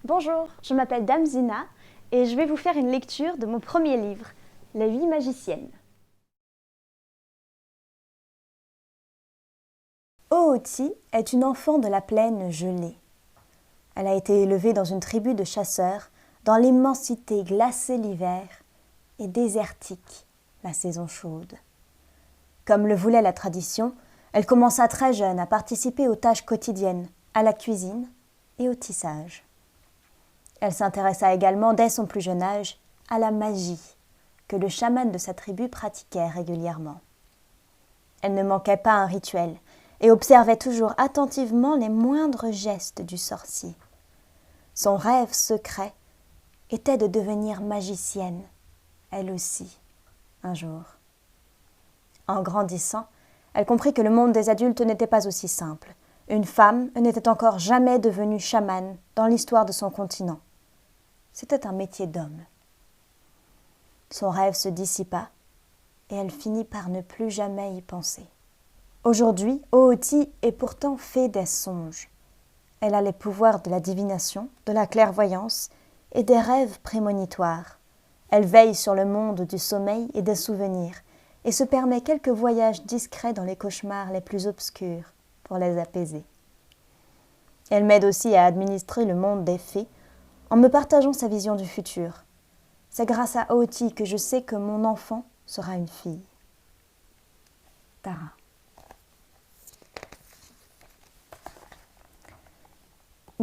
Bonjour, je m'appelle Dame Zina et je vais vous faire une lecture de mon premier livre, Les 8 magiciennes. Ooti est une enfant de la plaine gelée. Elle a été élevée dans une tribu de chasseurs, dans l'immensité glacée l'hiver et désertique la saison chaude. Comme le voulait la tradition, elle commença très jeune à participer aux tâches quotidiennes, à la cuisine et au tissage. Elle s'intéressa également, dès son plus jeune âge, à la magie que le chaman de sa tribu pratiquait régulièrement. Elle ne manquait pas un rituel et observait toujours attentivement les moindres gestes du sorcier. Son rêve secret était de devenir magicienne, elle aussi, un jour. En grandissant, elle comprit que le monde des adultes n'était pas aussi simple. Une femme n'était encore jamais devenue chamane dans l'histoire de son continent. C'était un métier d'homme. Son rêve se dissipa et elle finit par ne plus jamais y penser. Aujourd'hui, Ooti est pourtant fée des songes. Elle a les pouvoirs de la divination, de la clairvoyance et des rêves prémonitoires. Elle veille sur le monde du sommeil et des souvenirs et se permet quelques voyages discrets dans les cauchemars les plus obscurs pour les apaiser. Elle m'aide aussi à administrer le monde des fées en me partageant sa vision du futur. C'est grâce à Ooti que je sais que mon enfant sera une fille. Tara.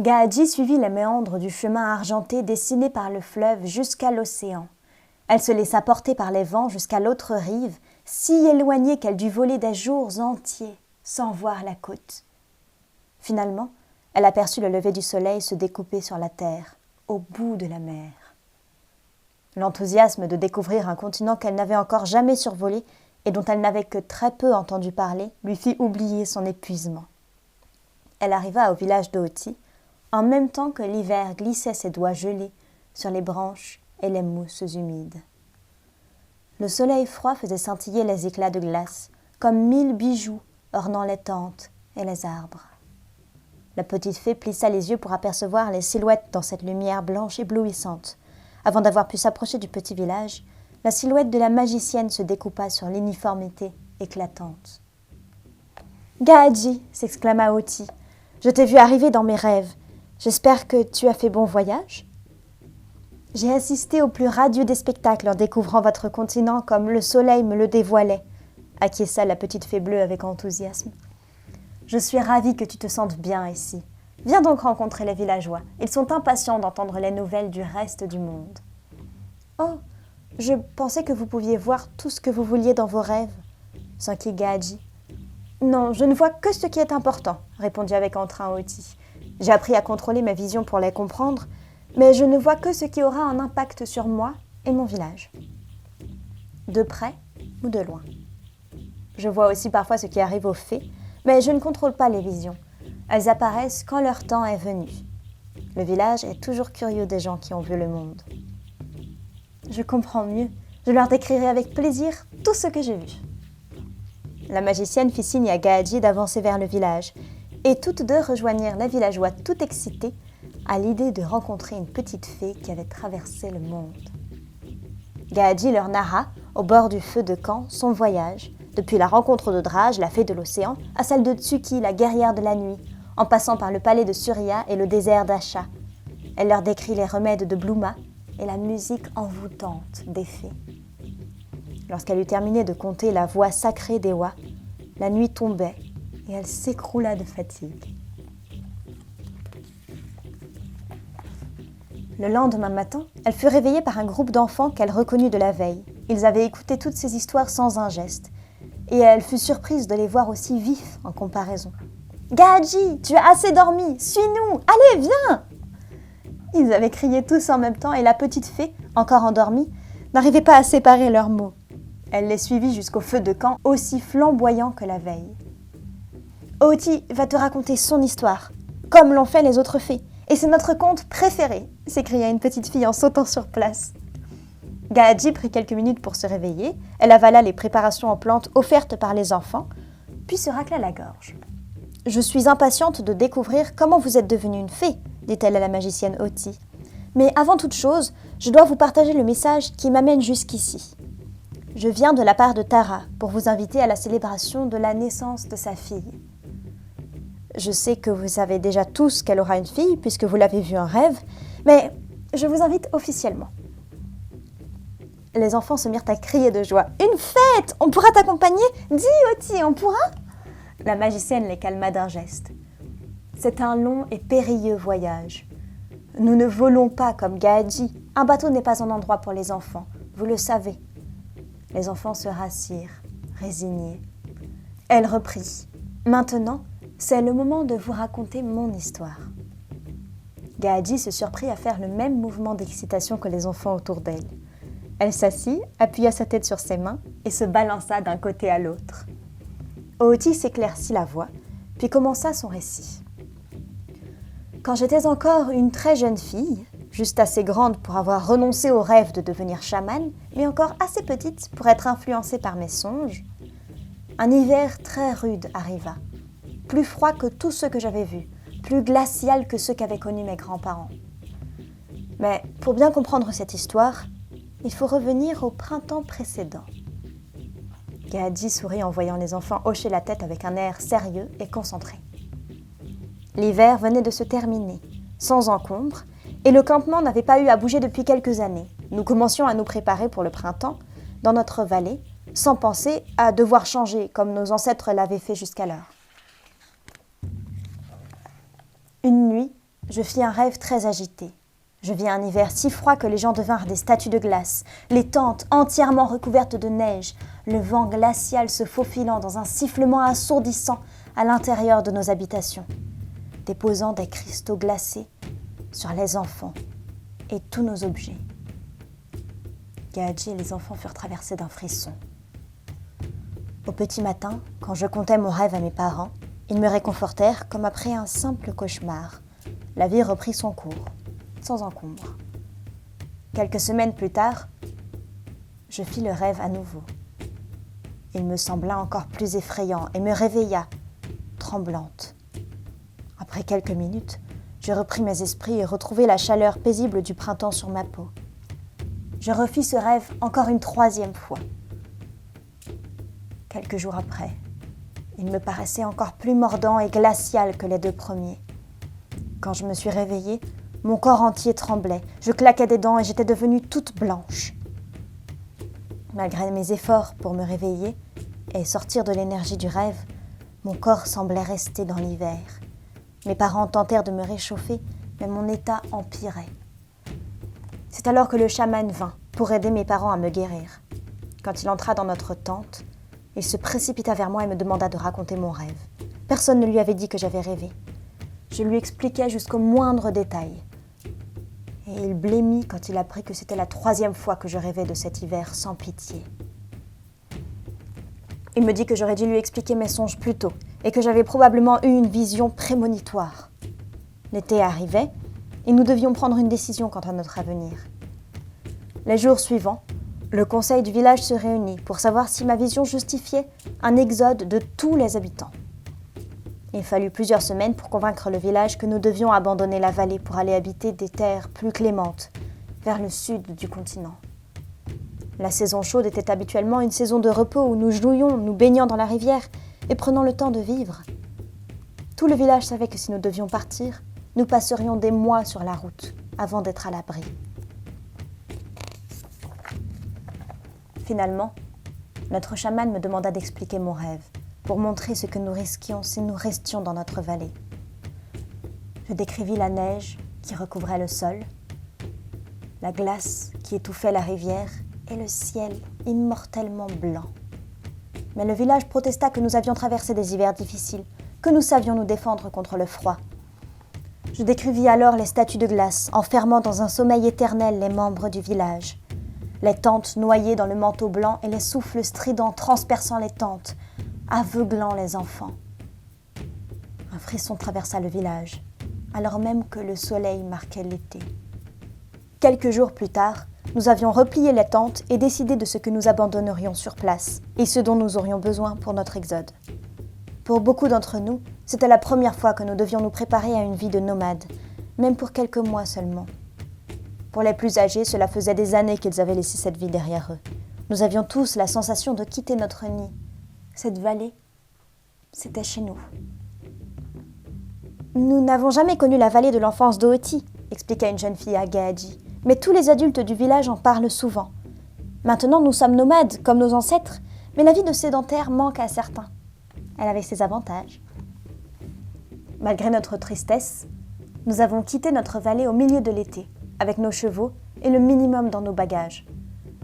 Gaadji suivit les méandres du chemin argenté dessiné par le fleuve jusqu'à l'océan. Elle se laissa porter par les vents jusqu'à l'autre rive, si éloignée qu'elle dut voler des jours entiers sans voir la côte. Finalement, elle aperçut le lever du soleil se découper sur la terre, au bout de la mer. L'enthousiasme de découvrir un continent qu'elle n'avait encore jamais survolé et dont elle n'avait que très peu entendu parler lui fit oublier son épuisement. Elle arriva au village d'Ooti en même temps que l'hiver glissait ses doigts gelés sur les branches et les mousses humides. Le soleil froid faisait scintiller les éclats de glace comme 1000 bijoux ornant les tentes et les arbres. La petite fée plissa les yeux pour apercevoir les silhouettes dans cette lumière blanche éblouissante. Avant d'avoir pu s'approcher du petit village, la silhouette de la magicienne se découpa sur l'uniformité éclatante. « Gaadji !» s'exclama Ooti. « Je t'ai vu arriver dans mes rêves. J'espère que tu as fait bon voyage ?» « J'ai assisté au plus radieux des spectacles en découvrant votre continent comme le soleil me le dévoilait, » acquiesça la petite fée bleue avec enthousiasme. « Je suis ravie que tu te sentes bien ici. Viens donc rencontrer les villageois. Ils sont impatients d'entendre les nouvelles du reste du monde. »« Oh, je pensais que vous pouviez voir tout ce que vous vouliez dans vos rêves, » s'enquit Gaadji. « Non, je ne vois que ce qui est important, » répondit avec entrain Ooti. « J'ai appris à contrôler ma vision pour les comprendre, mais je ne vois que ce qui aura un impact sur moi et mon village. De près ou de loin. Je vois aussi parfois ce qui arrive aux fées, mais je ne contrôle pas les visions. Elles apparaissent quand leur temps est venu. Le village est toujours curieux des gens qui ont vu le monde. Je comprends mieux. Je leur décrirai avec plaisir tout ce que j'ai vu. » La magicienne fit signe à Gaadji d'avancer vers le village, et toutes deux rejoignirent les villageois tout excités à l'idée de rencontrer une petite fée qui avait traversé le monde. Gaadji leur narra, au bord du feu de camp, son voyage, depuis la rencontre de Drage, la fée de l'océan, à celle de Tsuki, la guerrière de la nuit, en passant par le palais de Surya et le désert d'Asha. Elle leur décrit les remèdes de Bluma et la musique envoûtante des fées. Lorsqu'elle eut terminé de conter la voix sacrée d'Ewa, la nuit tombait et elle s'écroula de fatigue. Le lendemain matin, elle fut réveillée par un groupe d'enfants qu'elle reconnut de la veille. Ils avaient écouté toutes ces histoires sans un geste, et elle fut surprise de les voir aussi vifs en comparaison. « Gaadji, tu as assez dormi, suis-nous, allez, viens !» Ils avaient crié tous en même temps et la petite fée, encore endormie, n'arrivait pas à séparer leurs mots. Elle les suivit jusqu'au feu de camp, aussi flamboyant que la veille. « Ooti va te raconter son histoire, comme l'ont fait les autres fées. Et c'est notre conte préféré !» s'écria une petite fille en sautant sur place. Gaadji prit quelques minutes pour se réveiller. Elle avala les préparations en plantes offertes par les enfants, puis se racla la gorge. « Je suis impatiente de découvrir comment vous êtes devenue une fée, dit-elle à la magicienne Oti. « Mais avant toute chose, je dois vous partager le message qui m'amène jusqu'ici. Je viens de la part de Tara pour vous inviter à la célébration de la naissance de sa fille. Je sais que vous savez déjà tous qu'elle aura une fille puisque vous l'avez vue en rêve, mais je vous invite officiellement. » Les enfants se mirent à crier de joie. « Une fête! On pourra t'accompagner? Dis, Oti, on pourra ?» La magicienne les calma d'un geste. « C'est un long et périlleux voyage. Nous ne volons pas comme Gaadji. Un bateau n'est pas un endroit pour les enfants, vous le savez. » Les enfants se rassirent, résignés. Elle reprit. « Maintenant, c'est le moment de vous raconter mon histoire. » Gaadji se surprit à faire le même mouvement d'excitation que les enfants autour d'elle. Elle s'assit, appuya sa tête sur ses mains et se balança d'un côté à l'autre. Oti s'éclaircit la voix, puis commença son récit. Quand j'étais encore une très jeune fille, juste assez grande pour avoir renoncé au rêve de devenir chamane, mais encore assez petite pour être influencée par mes songes, un hiver très rude arriva, plus froid que tous ceux que j'avais vus, plus glacial que ceux qu'avaient connus mes grands-parents. Mais pour bien comprendre cette histoire, il faut revenir au printemps précédent. Gaadji sourit en voyant les enfants hocher la tête avec un air sérieux et concentré. L'hiver venait de se terminer, sans encombre, et le campement n'avait pas eu à bouger depuis quelques années. Nous commencions à nous préparer pour le printemps, dans notre vallée, sans penser à devoir changer comme nos ancêtres l'avaient fait jusqu'alors. Une nuit, je fis un rêve très agité. Je vis un hiver si froid que les gens devinrent des statues de glace, les tentes entièrement recouvertes de neige, le vent glacial se faufilant dans un sifflement assourdissant à l'intérieur de nos habitations, déposant des cristaux glacés sur les enfants et tous nos objets. Gaadji et les enfants furent traversés d'un frisson. Au petit matin, quand je contais mon rêve à mes parents, ils me réconfortèrent comme après un simple cauchemar. La vie reprit son cours, sans encombre. Quelques semaines plus tard, je fis le rêve à nouveau. Il me sembla encore plus effrayant et me réveilla, tremblante. Après quelques minutes, je repris mes esprits et retrouvai la chaleur paisible du printemps sur ma peau. Je refis ce rêve encore une troisième fois. Quelques jours après, il me paraissait encore plus mordant et glacial que les deux premiers. Quand je me suis réveillée, mon corps entier tremblait, je claquais des dents et j'étais devenue toute blanche. Malgré mes efforts pour me réveiller et sortir de l'énergie du rêve, mon corps semblait rester dans l'hiver. Mes parents tentèrent de me réchauffer, mais mon état empirait. C'est alors que le chaman vint pour aider mes parents à me guérir. Quand il entra dans notre tente, il se précipita vers moi et me demanda de raconter mon rêve. Personne ne lui avait dit que j'avais rêvé. Je lui expliquais jusqu'au moindre détail. Et il blêmit quand il apprit que c'était la troisième fois que je rêvais de cet hiver sans pitié. Il me dit que j'aurais dû lui expliquer mes songes plus tôt et que j'avais probablement eu une vision prémonitoire. L'été arrivait et nous devions prendre une décision quant à notre avenir. Les jours suivants, le conseil du village se réunit pour savoir si ma vision justifiait un exode de tous les habitants. Il fallut plusieurs semaines pour convaincre le village que nous devions abandonner la vallée pour aller habiter des terres plus clémentes, vers le sud du continent. La saison chaude était habituellement une saison de repos où nous jouions, nous baignant dans la rivière et prenant le temps de vivre. Tout le village savait que si nous devions partir, nous passerions des mois sur la route avant d'être à l'abri. Finalement, notre chaman me demanda d'expliquer mon rêve pour montrer ce que nous risquions si nous restions dans notre vallée. Je décrivis la neige qui recouvrait le sol, la glace qui étouffait la rivière et le ciel immortellement blanc. Mais le village protesta que nous avions traversé des hivers difficiles, que nous savions nous défendre contre le froid. Je décrivis alors les statues de glace, enfermant dans un sommeil éternel les membres du village. Les tentes noyées dans le manteau blanc et les souffles stridents transperçant les tentes, aveuglant les enfants. Un frisson traversa le village, alors même que le soleil marquait l'été. Quelques jours plus tard, nous avions replié les tentes et décidé de ce que nous abandonnerions sur place et ce dont nous aurions besoin pour notre exode. Pour beaucoup d'entre nous, c'était la première fois que nous devions nous préparer à une vie de nomade, même pour quelques mois seulement. Pour les plus âgés, cela faisait des années qu'ils avaient laissé cette vie derrière eux. Nous avions tous la sensation de quitter notre nid. Cette vallée, c'était chez nous. Nous n'avons jamais connu la vallée de l'enfance d'Ooti, expliqua une jeune fille à Gaadji, mais tous les adultes du village en parlent souvent. Maintenant, nous sommes nomades, comme nos ancêtres, mais la vie de sédentaire manque à certains. Elle avait ses avantages. Malgré notre tristesse, nous avons quitté notre vallée au milieu de l'été, avec nos chevaux et le minimum dans nos bagages.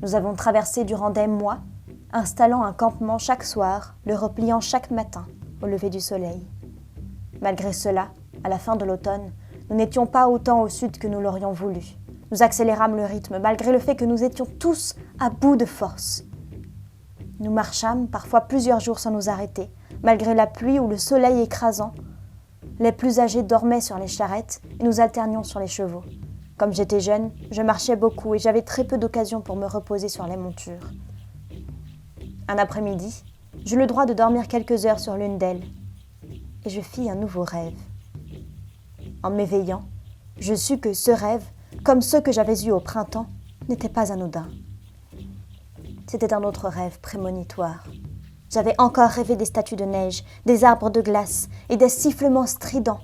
Nous avons traversé durant des mois, installant un campement chaque soir, le repliant chaque matin au lever du soleil. Malgré cela, à la fin de l'automne, nous n'étions pas autant au sud que nous l'aurions voulu. Nous accélérâmes le rythme, malgré le fait que nous étions tous à bout de force. Nous marchâmes parfois plusieurs jours sans nous arrêter, malgré la pluie ou le soleil écrasant. Les plus âgés dormaient sur les charrettes et nous alternions sur les chevaux. Comme j'étais jeune, je marchais beaucoup et j'avais très peu d'occasion pour me reposer sur les montures. Un après-midi, j'eus le droit de dormir quelques heures sur l'une d'elles. Et je fis un nouveau rêve. En m'éveillant, je sus que ce rêve, comme ceux que j'avais eus au printemps, n'était pas anodin. C'était un autre rêve prémonitoire. J'avais encore rêvé des statues de neige, des arbres de glace et des sifflements stridents,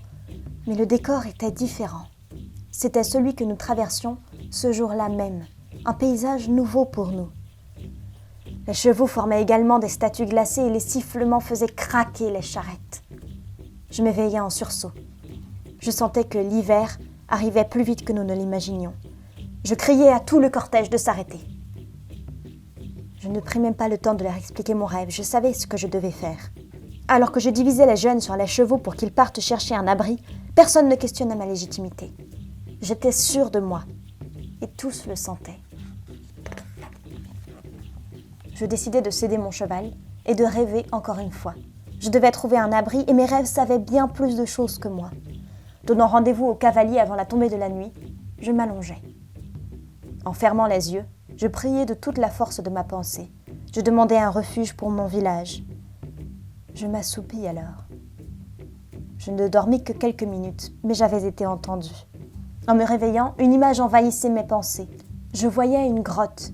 mais le décor était différent. C'était celui que nous traversions ce jour-là même, un paysage nouveau pour nous. Les chevaux formaient également des statues glacées et les sifflements faisaient craquer les charrettes. Je m'éveillai en sursaut. Je sentais que l'hiver arrivait plus vite que nous ne l'imaginions. Je criai à tout le cortège de s'arrêter. Je ne pris même pas le temps de leur expliquer mon rêve, je savais ce que je devais faire. Alors que je divisais les jeunes sur les chevaux pour qu'ils partent chercher un abri, personne ne questionnait ma légitimité. J'étais sûre de moi, et tous le sentaient. Je décidai de céder mon cheval et de rêver encore une fois. Je devais trouver un abri et mes rêves savaient bien plus de choses que moi. Donnant rendez-vous au cavalier avant la tombée de la nuit, je m'allongeai. En fermant les yeux, je priai de toute la force de ma pensée. Je demandai un refuge pour mon village. Je m'assoupis alors. Je ne dormis que quelques minutes, mais j'avais été entendue. En me réveillant, une image envahissait mes pensées. Je voyais une grotte,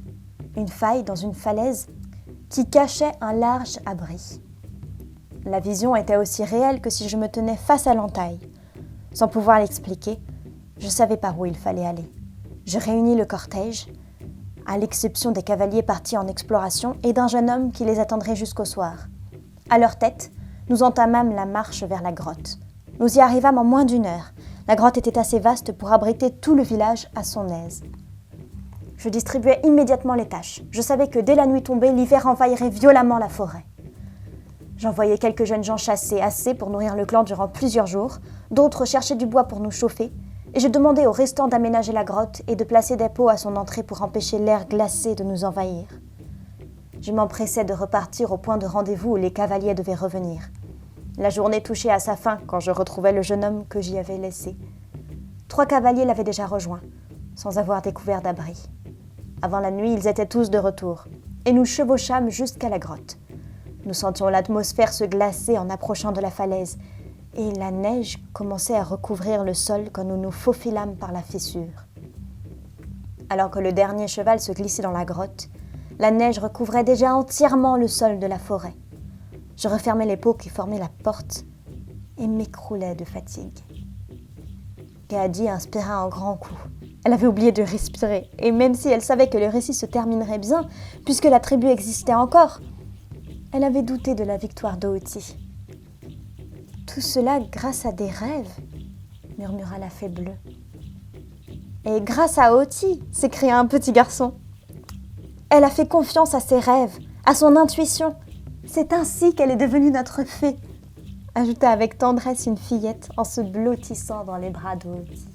une faille dans une falaise qui cachait un large abri. La vision était aussi réelle que si je me tenais face à l'entaille. Sans pouvoir l'expliquer, je savais par où il fallait aller. Je réunis le cortège, à l'exception des cavaliers partis en exploration et d'un jeune homme qui les attendrait jusqu'au soir. À leur tête, nous entamâmes la marche vers la grotte. Nous y arrivâmes en moins d'1 heure. La grotte était assez vaste pour abriter tout le village à son aise. Je distribuais immédiatement les tâches. Je savais que dès la nuit tombée, l'hiver envahirait violemment la forêt. J'envoyais quelques jeunes gens chasser assez pour nourrir le clan durant plusieurs jours, d'autres cherchaient du bois pour nous chauffer, et je demandais aux restants d'aménager la grotte et de placer des pots à son entrée pour empêcher l'air glacé de nous envahir. Je m'empressais de repartir au point de rendez-vous où les cavaliers devaient revenir. La journée touchait à sa fin quand je retrouvais le jeune homme que j'y avais laissé. 3 cavaliers l'avaient déjà rejoint, sans avoir découvert d'abri. Avant la nuit, ils étaient tous de retour, et nous chevauchâmes jusqu'à la grotte. Nous sentions l'atmosphère se glacer en approchant de la falaise, et la neige commençait à recouvrir le sol quand nous nous faufilâmes par la fissure. Alors que le dernier cheval se glissait dans la grotte, la neige recouvrait déjà entièrement le sol de la forêt. Je refermais les pots qui formaient la porte et m'écroulais de fatigue. Gaadji inspira un grand coup. Elle avait oublié de respirer, et même si elle savait que le récit se terminerait bien, puisque la tribu existait encore, elle avait douté de la victoire d'Ooti. « Tout cela grâce à des rêves » murmura la fée bleue. « Et grâce à Ooti » s'écria un petit garçon. « Elle a fait confiance à ses rêves, à son intuition. C'est ainsi qu'elle est devenue notre fée » ajouta avec tendresse une fillette en se blottissant dans les bras d'Ooti.